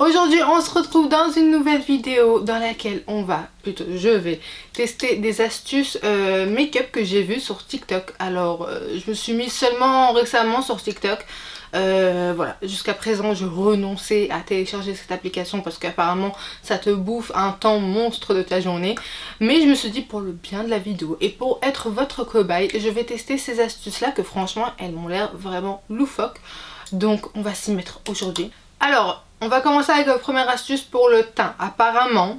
Aujourd'hui on se retrouve dans une nouvelle vidéo dans laquelle je vais tester des astuces make-up que j'ai vues sur TikTok. Alors je me suis mise seulement récemment sur TikTok. Voilà, jusqu'à présent je renonçais à télécharger cette application parce qu'apparemment ça te bouffe un temps monstre de ta journée. Mais je me suis dit, pour le bien de la vidéo et pour être votre cobaye, je vais tester ces astuces là que franchement elles m'ont l'air vraiment loufoques. Donc on va s'y mettre aujourd'hui. Alors on va commencer avec la première astuce pour le teint. Apparemment,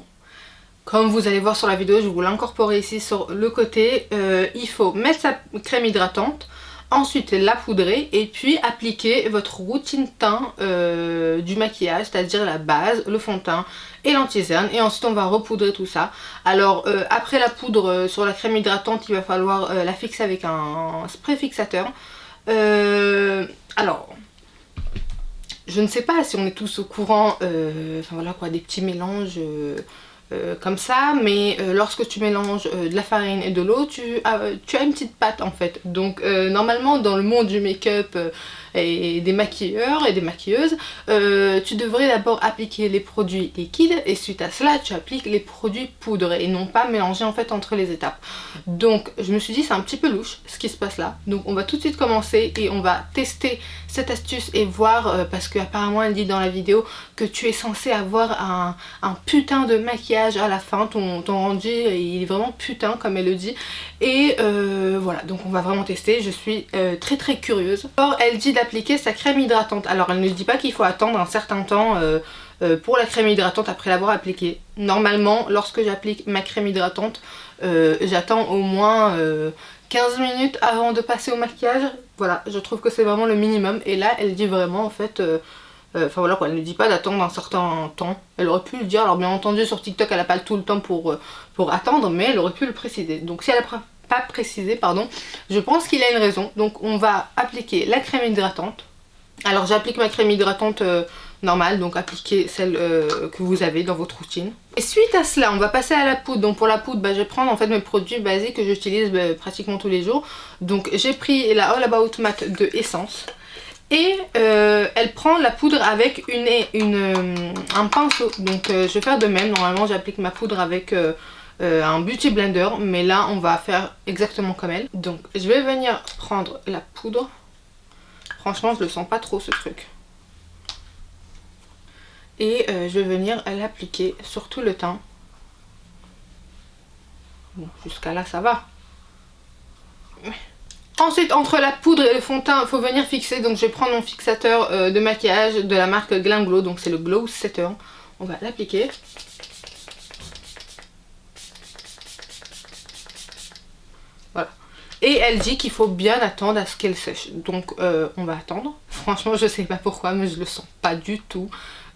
comme vous allez voir sur la vidéo, je vous l'ai incorporé ici sur le côté, il faut mettre sa crème hydratante, ensuite la poudrer et puis appliquer votre routine teint du maquillage, c'est-à-dire la base, le fond de teint et l'anti-cerne, et ensuite on va repoudrer tout ça. Alors après la poudre sur la crème hydratante, il va falloir la fixer avec un spray fixateur. Alors je ne sais pas si on est tous au courant, enfin voilà quoi, des petits mélanges comme ça, mais lorsque tu mélanges de la farine et de l'eau, tu as une petite pâte en fait. Donc normalement dans le monde du make-up et des maquilleurs et des maquilleuses, tu devrais d'abord appliquer les produits liquides et suite à cela tu appliques les produits poudrés et non pas mélanger en fait entre les étapes. Donc je me suis dit c'est un petit peu louche ce qui se passe là. Donc on va tout de suite commencer et on va tester cette astuce et voir, parce qu'apparemment elle dit dans la vidéo que tu es censé avoir un putain de maquillage à la fin, ton rendu il est vraiment putain comme elle le dit. Et voilà, donc on va vraiment tester, je suis très très curieuse. Or elle dit d'appliquer sa crème hydratante. Alors elle ne dit pas qu'il faut attendre un certain temps pour la crème hydratante après l'avoir appliquée. Normalement lorsque j'applique ma crème hydratante, j'attends au moins 15 minutes avant de passer au maquillage. Voilà, je trouve que c'est vraiment le minimum. Et là elle dit vraiment en fait, enfin voilà quoi, elle ne dit pas d'attendre un certain temps. Elle aurait pu le dire, alors bien entendu sur TikTok elle n'a pas tout le temps pour attendre, mais elle aurait pu le préciser. Donc si elle n'a pas précisé, pardon, je pense qu'il a une raison. Donc on va appliquer la crème hydratante. Alors j'applique ma crème hydratante normale, donc appliquez celle que vous avez dans votre routine. Et suite à cela on va passer à la poudre. Donc pour la poudre je vais prendre en fait mes produits basiques que j'utilise pratiquement tous les jours. Donc j'ai pris la All About Matte de Essence. Et elle prend la poudre avec un pinceau. Donc je vais faire de même. Normalement j'applique ma poudre avec un beauty blender, mais là on va faire exactement comme elle. Donc je vais venir prendre la poudre. Franchement je le sens pas trop ce truc. Et je vais venir l'appliquer sur tout le teint. Bon, jusqu'à là ça va. Ensuite entre la poudre et le fond de teint il faut venir fixer. Donc je vais prendre mon fixateur de maquillage de la marque Glam Glow. Donc c'est le Glow Setter. On va l'appliquer. Voilà. Et elle dit qu'il faut bien attendre à ce qu'elle sèche. Donc on va attendre. Franchement je sais pas pourquoi mais je le sens pas du tout.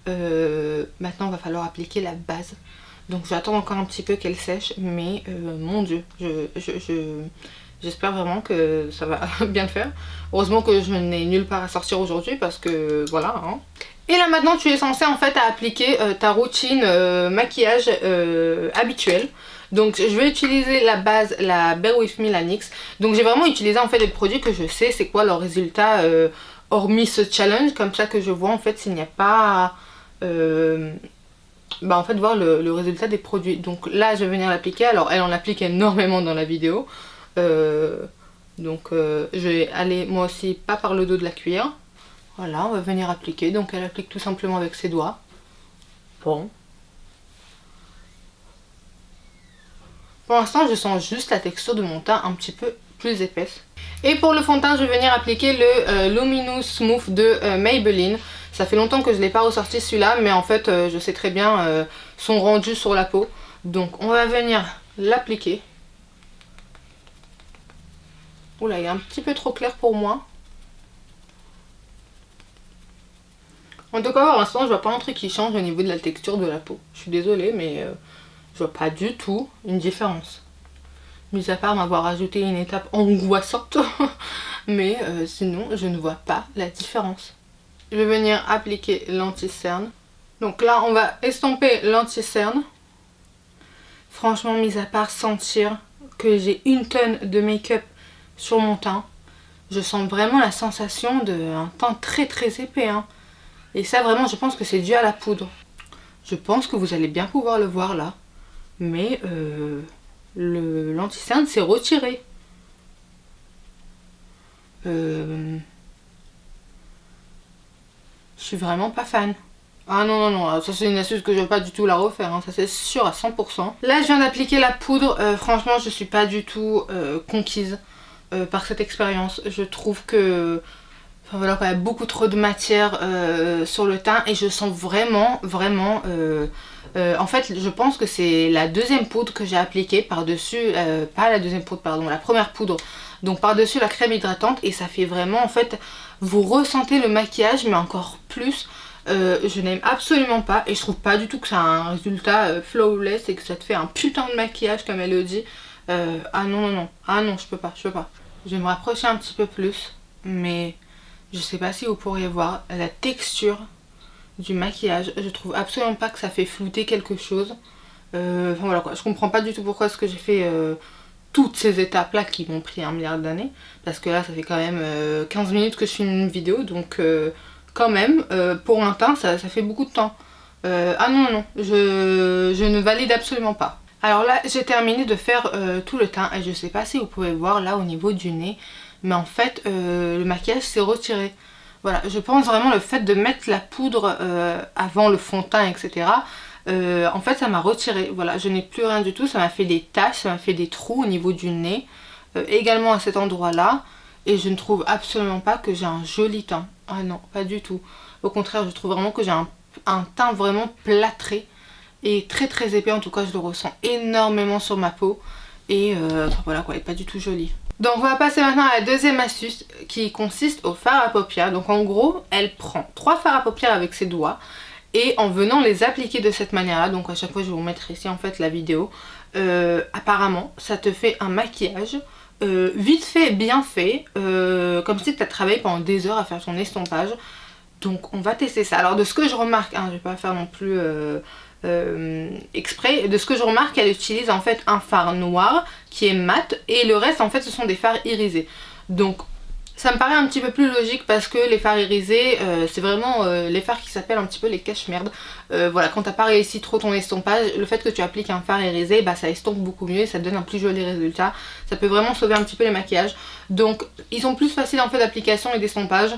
Maintenant il va falloir appliquer la base. Donc j'attends encore un petit peu qu'elle sèche. Mais mon dieu, j'espère vraiment que ça va bien le faire. Heureusement que je n'ai nulle part à sortir aujourd'hui parce que voilà hein. Et là maintenant tu es censé en fait à appliquer ta routine maquillage habituelle. Donc je vais utiliser la base, la Bare With Me, la NYX. Donc j'ai vraiment utilisé en fait des produits que je sais c'est quoi leur résultat hormis ce challenge. Comme ça que je vois en fait s'il n'y a pas en fait voir le résultat des produits. Donc là je vais venir l'appliquer. Alors elle en applique énormément dans la vidéo. Je vais aller moi aussi pas par le dos de la cuillère. Voilà, on va venir appliquer. Donc elle applique tout simplement avec ses doigts. Bon. Pour l'instant je sens juste la texture de mon teint un petit peu plus épaisse. Et pour le fond de teint je vais venir appliquer le Luminous Smooth de Maybelline. Ça fait longtemps que je ne l'ai pas ressorti celui-là, mais en fait je sais très bien son rendu sur la peau. Donc on va venir l'appliquer. Oula, il est un petit peu trop clair pour moi. En tout cas pour l'instant je vois pas un truc qui change au niveau de la texture de la peau. Je suis désolée mais je vois pas du tout une différence. Mis à part m'avoir ajouté une étape angoissante. Mais sinon je ne vois pas la différence. Je vais venir appliquer l'anti-cerne. Donc là on va estomper l'anti-cerne. Franchement mis à part sentir que j'ai une tonne de make-up sur mon teint, je sens vraiment la sensation d'un teint très très épais hein. Et ça vraiment je pense que c'est dû à la poudre. Je pense que vous allez bien pouvoir le voir là. Mais l'anti-cerne s'est retiré. Je suis vraiment pas fan. Ah non, non, non, ça c'est une astuce que je vais pas du tout la refaire, hein. Ça c'est sûr à 100%. Là je viens d'appliquer la poudre, franchement je suis pas du tout conquise par cette expérience. Je trouve que enfin, voilà, il y a beaucoup trop de matière sur le teint et je sens vraiment, vraiment... en fait je pense que c'est la deuxième poudre que j'ai appliquée par-dessus, pas la deuxième poudre pardon, la première poudre. Donc par-dessus la crème hydratante et ça fait vraiment en fait, vous ressentez le maquillage mais encore plus. Je n'aime absolument pas et je trouve pas du tout que ça a un résultat flawless et que ça te fait un putain de maquillage comme elle le dit. Ah non non non, ah non je peux pas, je peux pas. Je vais me rapprocher un petit peu plus mais je sais pas si vous pourriez voir la texture du maquillage. Je trouve absolument pas que ça fait flouter quelque chose. Enfin voilà quoi, je comprends pas du tout pourquoi est-ce que j'ai fait toutes ces étapes là qui m'ont pris 1 milliard d'années. Parce que là ça fait quand même 15 minutes que je filme une vidéo donc... quand même, pour un teint, ça fait beaucoup de temps. Ah non, non, je ne valide absolument pas. Alors là, j'ai terminé de faire tout le teint et je sais pas si vous pouvez voir là au niveau du nez, mais en fait, le maquillage s'est retiré. Voilà, je pense vraiment le fait de mettre la poudre avant le fond de teint, etc. En fait, ça m'a retiré. Voilà, je n'ai plus rien du tout. Ça m'a fait des taches, ça m'a fait des trous au niveau du nez, également à cet endroit-là. Et je ne trouve absolument pas que j'ai un joli teint. Ah non, pas du tout. Au contraire, je trouve vraiment que j'ai un teint vraiment plâtré et très très épais. En tout cas, je le ressens énormément sur ma peau. Et enfin, voilà quoi, il n'est pas du tout joli. Donc on va passer maintenant à la deuxième astuce qui consiste au fard à paupières. Donc en gros, elle prend 3 fards à paupières avec ses doigts et en venant les appliquer de cette manière-là, donc à chaque fois je vais vous mettre ici en fait la vidéo, apparemment ça te fait un maquillage vite fait, bien fait, comme si tu as travaillé pendant des heures à faire ton estompage. Donc on va tester ça. Alors de ce que je remarque, hein, je vais pas faire non plus exprès, de ce que je remarque, elle utilise en fait un fard noir qui est mat et le reste en fait ce sont des fards irisés. Donc ça me paraît un petit peu plus logique parce que les fards irisés, c'est vraiment les fards qui s'appellent un petit peu les cache-merdes. Voilà, quand t'as pas réussi trop ton estompage, le fait que tu appliques un fard irisé, bah ça estompe beaucoup mieux et ça donne un plus joli résultat. Ça peut vraiment sauver un petit peu les maquillages. Donc ils sont plus faciles en fait d'application et d'estompage.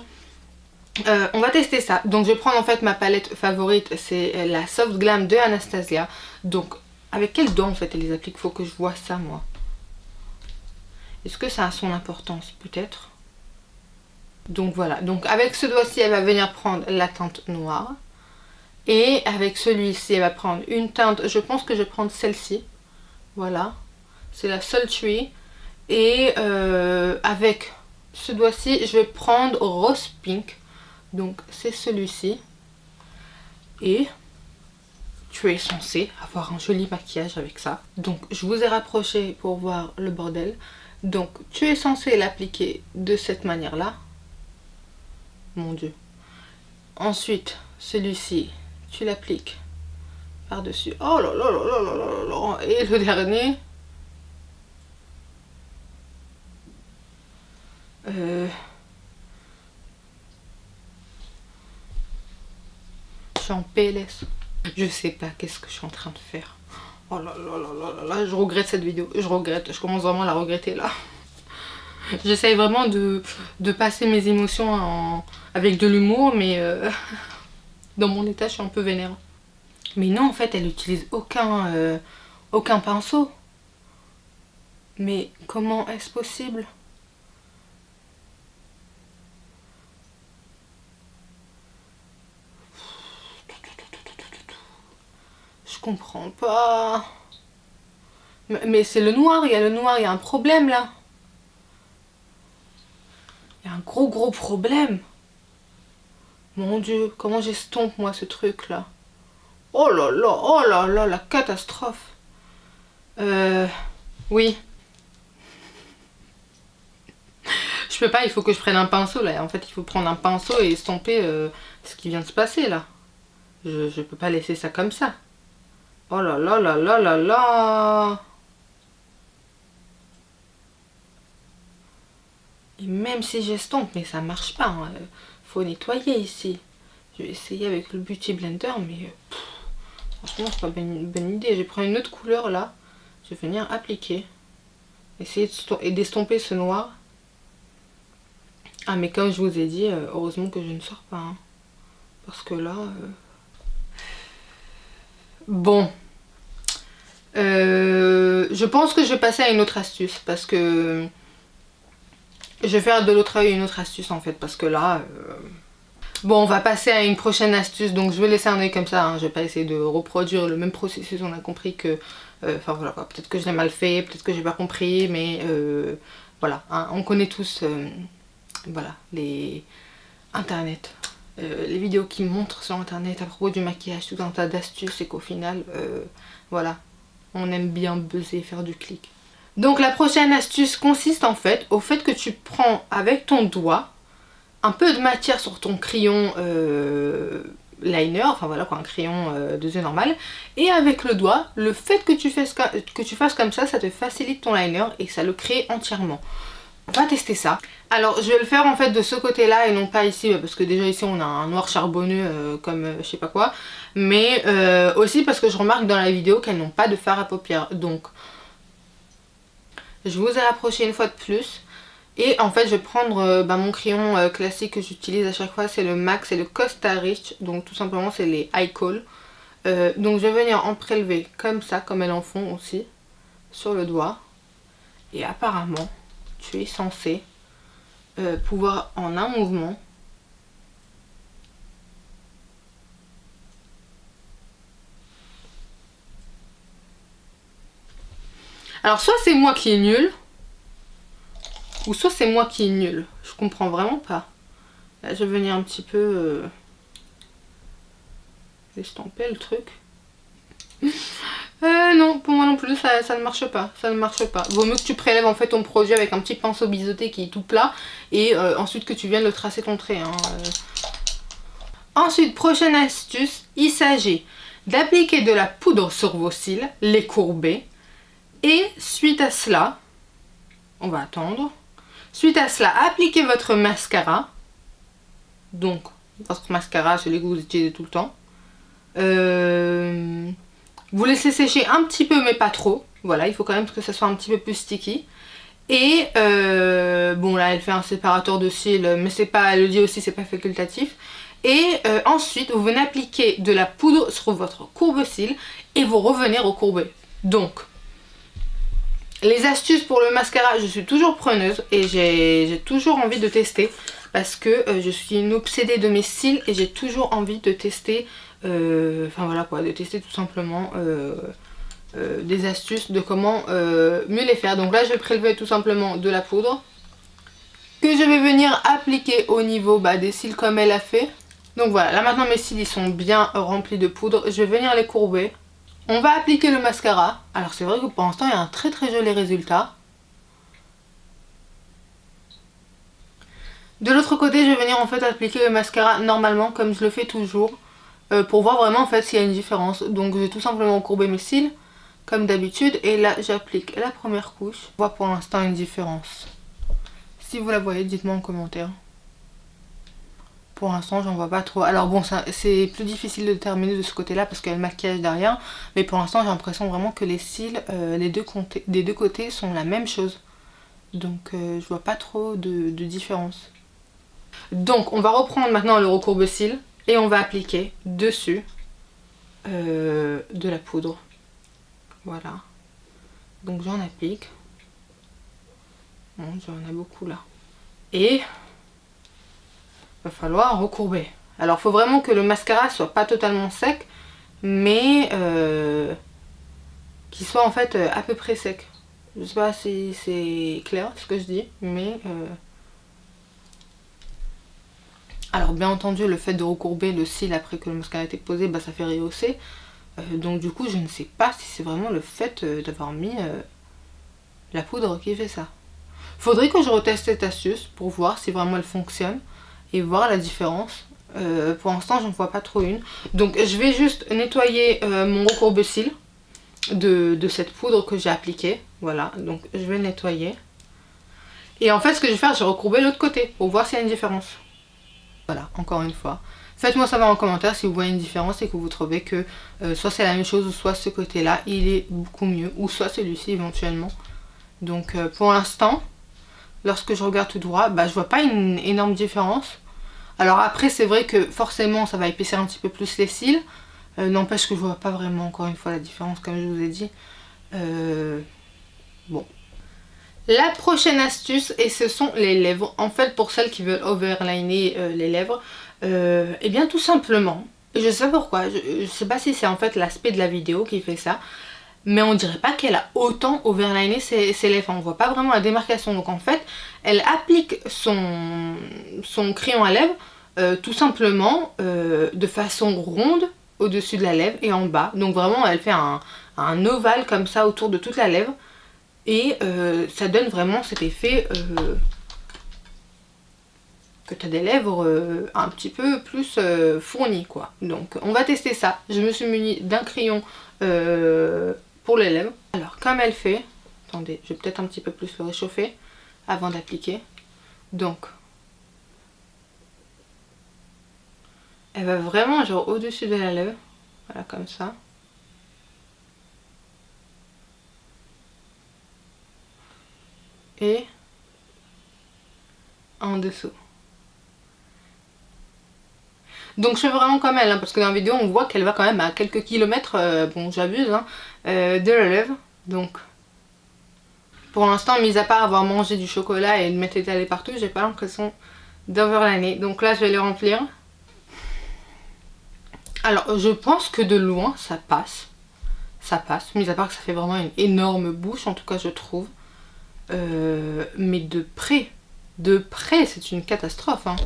On va tester ça. Donc je vais prendre en fait ma palette favorite, c'est la Soft Glam de Anastasia. Donc avec quel doigt en fait elle les applique? Faut que je vois ça moi. Est-ce que ça a son importance? Peut-être. Donc voilà, donc avec ce doigt-ci elle va venir prendre la teinte noire. Et avec celui-ci elle va prendre une teinte, je pense que je vais prendre celle-ci. Voilà, c'est la Sultry. Et avec ce doigt-ci je vais prendre Rose Pink. Donc c'est celui-ci. Et tu es censé avoir un joli maquillage avec ça. Donc je vous ai rapproché pour voir le bordel. Donc tu es censé l'appliquer de cette manière-là. Mon dieu. Ensuite, celui-ci, tu l'appliques par-dessus. Oh là là là là là là là. Et le dernier. Je suis en PLS. Je sais pas qu'est-ce que je suis en train de faire. Oh là là là là là là. Je regrette cette vidéo. Je regrette. Je commence vraiment à la regretter là. J'essaye vraiment de passer mes émotions avec de l'humour, mais dans mon état, je suis un peu vénère. Mais non, en fait, elle n'utilise aucun pinceau. Mais comment est-ce possible? Je comprends pas. Mais c'est le noir, il y a le noir, il y a un problème là. Il y a un gros problème. Mon dieu, comment j'estompe moi ce truc là. Oh là là, la catastrophe. Oui. Je peux pas, il faut que je prenne un pinceau là. En fait, il faut prendre un pinceau et estomper ce qui vient de se passer là. Je peux pas laisser ça comme ça. Oh là là là là là là. Et même si j'estompe, mais ça marche pas. Hein. Faut nettoyer ici. Je vais essayer avec le Beauty Blender, mais franchement c'est pas une bonne idée. Je vais prendre une autre couleur là. Je vais venir appliquer. Essayer d'estomper ce noir. Ah mais comme je vous ai dit, heureusement que je ne sors pas. Hein. Parce que là... Bon. Je pense que je vais passer à une autre astuce. Parce que... Je vais faire de l'autre œil une autre astuce en fait. Parce que là... Bon, on va passer à une prochaine astuce. Donc je vais laisser un œil comme ça. Hein. Je vais pas essayer de reproduire le même processus. On a compris que... Enfin voilà quoi. Peut-être que je l'ai mal fait. Peut-être que j'ai pas compris. Mais voilà. Hein. On connaît tous... voilà. Les... Internet. Les vidéos qui montrent sur internet à propos du maquillage, tout un tas d'astuces et qu'au final, voilà, on aime bien buzzer, faire du clic. Donc la prochaine astuce consiste en fait au fait que tu prends avec ton doigt un peu de matière sur ton crayon liner, enfin voilà quoi, un crayon de yeux normal, et avec le doigt, le fait que tu fasses comme ça te facilite ton liner et ça le crée entièrement. On va tester ça. Alors je vais le faire en fait de ce côté là et non pas ici parce que déjà ici on a un noir charbonneux comme je sais pas quoi. Mais aussi parce que je remarque dans la vidéo qu'elles n'ont pas de fard à paupières. Donc je vous ai rapproché une fois de plus. Et en fait je vais prendre mon crayon classique que j'utilise à chaque fois. C'est le MAC, c'est le Costa Rich. Donc tout simplement c'est les High Call. Donc je vais venir en prélever comme ça, comme elles en font aussi. Sur le doigt. Et apparemment... tu es censé pouvoir en un mouvement alors soit c'est moi qui est nul ou soit c'est moi qui est nul, je comprends vraiment pas. Là je vais venir un petit peu estomper le truc. Non, pour moi non plus, ça ne marche pas. Ça ne marche pas. Vaut mieux que tu prélèves en fait ton produit avec un petit pinceau biseauté qui est tout plat et ensuite que tu viennes le tracer ton trait. Hein. Ensuite, prochaine astuce, il s'agit d'appliquer de la poudre sur vos cils, les courber. Et suite à cela, on va attendre. Suite à cela, appliquez votre mascara. Donc, votre mascara, celui que vous utilisez tout le temps. Vous laissez sécher un petit peu mais pas trop. Voilà, il faut quand même que ça soit un petit peu plus sticky. Et bon là elle fait un séparateur de cils mais c'est pas, elle le dit aussi, c'est pas facultatif. Et ensuite vous venez appliquer de la poudre sur votre courbe-cils et vous revenez recourber. Donc les astuces pour le mascara, je suis toujours preneuse et j'ai toujours envie de tester. Parce que je suis une obsédée de mes cils et j'ai toujours envie de tester, enfin voilà quoi, de tester tout simplement des astuces de comment mieux les faire. Donc là je vais prélever tout simplement de la poudre que je vais venir appliquer au niveau des cils comme elle a fait. Donc voilà, là maintenant mes cils ils sont bien remplis de poudre, je vais venir les courber. On va appliquer le mascara. Alors c'est vrai que pour l'instant il y a un très très joli résultat. De l'autre côté, je vais venir en fait appliquer le mascara normalement comme je le fais toujours pour voir vraiment en fait s'il y a une différence. Donc je vais tout simplement courber mes cils comme d'habitude et là j'applique la première couche. On voit pour l'instant une différence. Si vous la voyez, dites-moi en commentaire. Pour l'instant, j'en vois pas trop. Alors bon, c'est plus difficile de terminer de ce côté-là parce qu'il y a le maquillage derrière. Mais pour l'instant, j'ai l'impression vraiment que les cils des deux côtés sont la même chose. Donc je vois pas trop de différence. Donc on va reprendre maintenant le recourbe-cils et on va appliquer dessus de la poudre. Voilà. Donc j'en applique. Bon, j'en ai beaucoup là. Et va falloir recourber. Alors il faut vraiment que le mascara soit pas totalement sec, mais qu'il soit en fait à peu près sec. Je sais pas si c'est clair ce que je dis, mais alors bien entendu le fait de recourber le cil après que le mascara a été posé, ça fait rehausser. Donc du coup je ne sais pas si c'est vraiment le fait d'avoir mis la poudre qui fait ça. Faudrait que je reteste cette astuce pour voir si vraiment elle fonctionne et voir la différence. Pour l'instant j'en vois pas trop une. Donc je vais juste nettoyer mon recourbe-cils de cette poudre que j'ai appliquée. Voilà, donc je vais nettoyer. Et en fait ce que je vais faire, je vais recourber l'autre côté pour voir s'il y a une différence. Voilà, encore une fois, Faites-moi savoir en commentaire si vous voyez une différence et que vous trouvez que soit c'est la même chose ou soit ce côté-là il est beaucoup mieux ou soit celui-ci éventuellement. Donc pour l'instant, lorsque je regarde tout droit, bah, je vois pas une énorme différence. Alors après c'est vrai que forcément ça va épaissir un petit peu plus les cils. N'empêche que je vois pas vraiment encore une fois la différence comme je vous ai dit. Bon. La prochaine astuce, et ce sont les lèvres. En fait pour celles qui veulent overliner les lèvres, et bien tout simplement, je sais pas pourquoi, je sais pas si c'est en fait l'aspect de la vidéo qui fait ça, mais on dirait pas qu'elle a autant overliné ses lèvres, on voit pas vraiment la démarcation. Donc en fait elle applique son crayon à lèvres tout simplement de façon ronde au-dessus de la lèvre et en bas. Donc vraiment elle fait un ovale comme ça autour de toute la lèvre et ça donne vraiment cet effet que tu as des lèvres un petit peu plus fournies quoi. Donc on va tester ça. Je me suis munie d'un crayon pour les lèvres. Alors comme elle fait, attendez, je vais peut-être un petit peu plus le réchauffer avant d'appliquer. Donc elle va vraiment genre au-dessus de la lèvre, voilà comme ça. Et en dessous. Donc je fais vraiment comme elle, hein, parce que dans la vidéo on voit qu'elle va quand même à quelques kilomètres, bon j'abuse, hein, de la lèvre. Donc pour l'instant, mis à part avoir mangé du chocolat et de m'être étalé partout, j'ai pas l'impression d'overliner. Donc là je vais les remplir. Alors je pense que de loin ça passe. Ça passe, mis à part que ça fait vraiment une énorme bouche, en tout cas je trouve. Mais de près c'est une catastrophe, hein.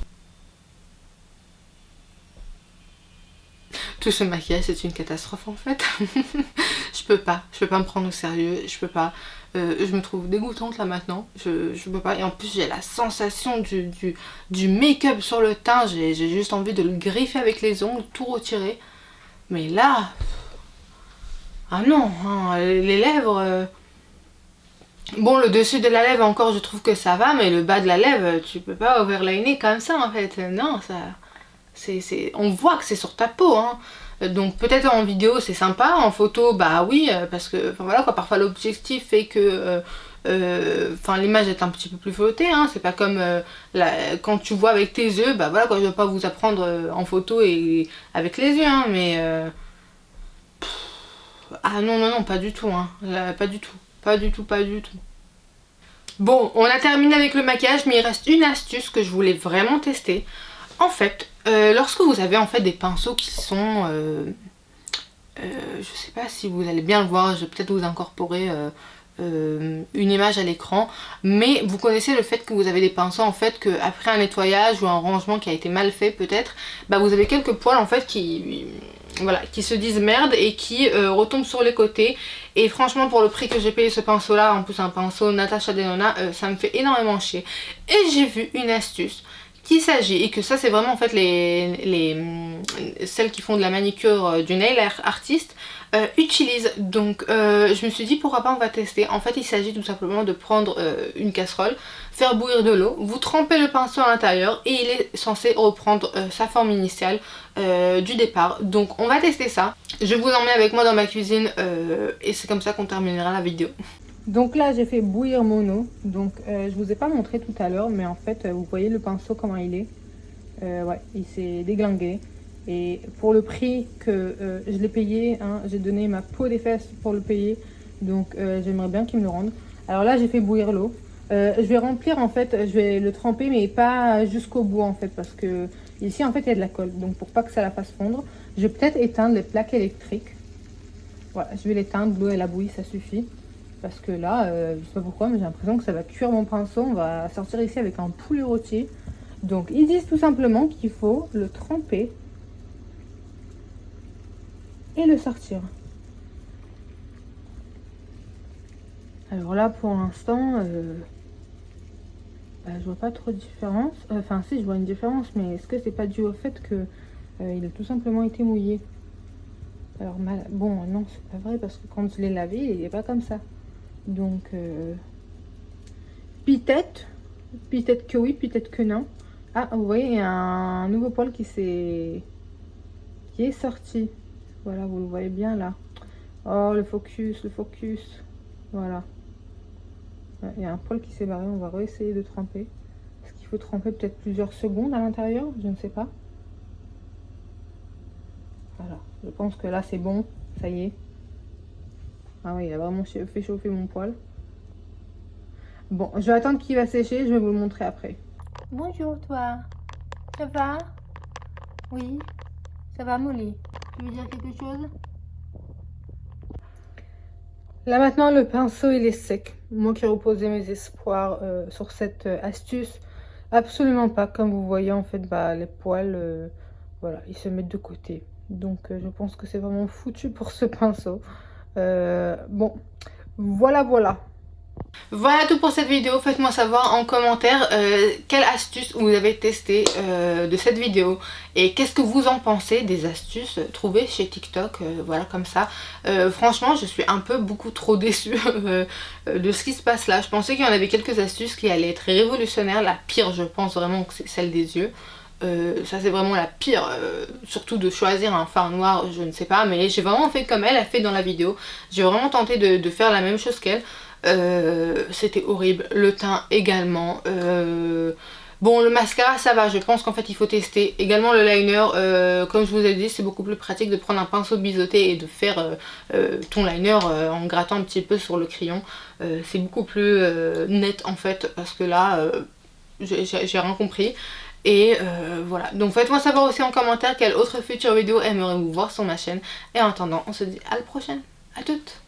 Tout ce maquillage c'est une catastrophe en fait. je peux pas me prendre au sérieux, je peux pas. Je me trouve dégoûtante là maintenant, je peux pas. Et en plus j'ai la sensation du make-up sur le teint, j'ai juste envie de le griffer avec les ongles, tout retirer. Mais là, ah non, hein, les lèvres... Bon, le dessus de la lèvre encore je trouve que ça va, mais le bas de la lèvre tu peux pas overliner comme ça en fait. Non, ça... on voit que c'est sur ta peau, hein. Donc peut-être en vidéo c'est sympa, en photo bah oui, parce que enfin, voilà quoi, parfois l'objectif fait que l'image est un petit peu plus flottée, hein. C'est pas comme quand tu vois avec tes yeux, bah voilà quoi, je vais pas vous apprendre en photo et avec les yeux, hein, mais ah non, pas du tout, hein. Pas du tout, pas du tout, pas du tout. Bon, on a terminé avec le maquillage, mais il reste une astuce que je voulais vraiment tester. En fait, lorsque vous avez en fait des pinceaux qui sont... je sais pas si vous allez bien le voir, je vais peut-être vous incorporer une image à l'écran. Mais vous connaissez le fait que vous avez des pinceaux en fait que après un nettoyage ou un rangement qui a été mal fait peut-être, bah vous avez quelques poils en fait qui... Voilà, qui se disent merde et qui retombent sur les côtés. Et franchement pour le prix que j'ai payé ce pinceau là, en plus un pinceau Natasha Denona, ça me fait énormément chier. Et j'ai vu une astuce qu'il s'agit, et que ça c'est vraiment en fait celles qui font de la manicure du nail artist utilisent. Donc je me suis dit pourquoi pas, on va tester. En fait il s'agit tout simplement de prendre une casserole, faire bouillir de l'eau, vous trempez le pinceau à l'intérieur et il est censé reprendre sa forme initiale du départ. Donc on va tester ça. Je vous emmène avec moi dans ma cuisine et c'est comme ça qu'on terminera la vidéo. Donc là j'ai fait bouillir mon eau, donc je vous ai pas montré tout à l'heure, mais en fait vous voyez le pinceau comment il est, ouais, il s'est déglingué. Et pour le prix que je l'ai payé, hein, j'ai donné ma peau des fesses pour le payer, donc j'aimerais bien qu'il me le rende. Alors là j'ai fait bouillir l'eau, je vais remplir en fait, je vais le tremper mais pas jusqu'au bout en fait, parce que ici en fait il y a de la colle, donc pour pas que ça la fasse fondre, je vais peut-être éteindre les plaques électriques. Voilà, je vais l'éteindre, l'eau elle a bouilli, ça suffit. Parce que là, je sais pas pourquoi, mais j'ai l'impression que ça va cuire mon pinceau. On va sortir ici avec un poulet rôti. Donc ils disent tout simplement qu'il faut le tremper et le sortir. Alors là pour l'instant, je vois pas trop de différence. Enfin si, je vois une différence, mais est-ce que c'est pas dû au fait que il a tout simplement été mouillé? Alors bon non, c'est pas vrai, parce que quand je l'ai lavé, il n'est pas comme ça. Donc peut-être que oui, peut-être que non. Ah, vous voyez, il y a un nouveau poil qui s'est qui est sorti. Voilà, vous le voyez bien là. Oh, le focus, le focus. Voilà. Il y a un poil qui s'est barré, on va réessayer de tremper. Est-ce qu'il faut tremper peut-être plusieurs secondes à l'intérieur? Je ne sais pas. Voilà, je pense que là c'est bon, ça y est. Ah oui, il a vraiment fait chauffer mon poil. Bon, je vais attendre qu'il va sécher, je vais vous le montrer après. Bonjour toi, ça va? Oui, ça va Molly? Tu veux dire quelque chose? Là maintenant le pinceau il est sec. Moi qui reposais mes espoirs sur cette astuce, absolument pas. Comme vous voyez en fait les poils, voilà, ils se mettent de côté. Donc je pense que c'est vraiment foutu pour ce pinceau. Bon, voilà. Voilà tout pour cette vidéo. Faites-moi savoir en commentaire quelle astuce vous avez testé de cette vidéo et qu'est-ce que vous en pensez des astuces trouvées chez TikTok, voilà comme ça. Franchement je suis beaucoup trop déçue de ce qui se passe là. Je pensais qu'il y en avait quelques astuces qui allaient être révolutionnaires. La pire je pense vraiment que c'est celle des yeux. Ça c'est vraiment la pire, surtout de choisir un fard noir, je ne sais pas, mais j'ai vraiment fait comme elle a fait dans la vidéo. J'ai vraiment tenté de faire la même chose qu'elle. C'était horrible, le teint également. Bon, le mascara ça va, je pense qu'en fait il faut tester. Également le liner, comme je vous ai dit, c'est beaucoup plus pratique de prendre un pinceau biseauté et de faire ton liner en grattant un petit peu sur le crayon. C'est beaucoup plus net en fait, parce que là j'ai rien compris. Et voilà, donc faites-moi savoir aussi en commentaire quelle autre future vidéo aimeriez-vous voir sur ma chaîne. Et en attendant, on se dit à la prochaine, à toutes.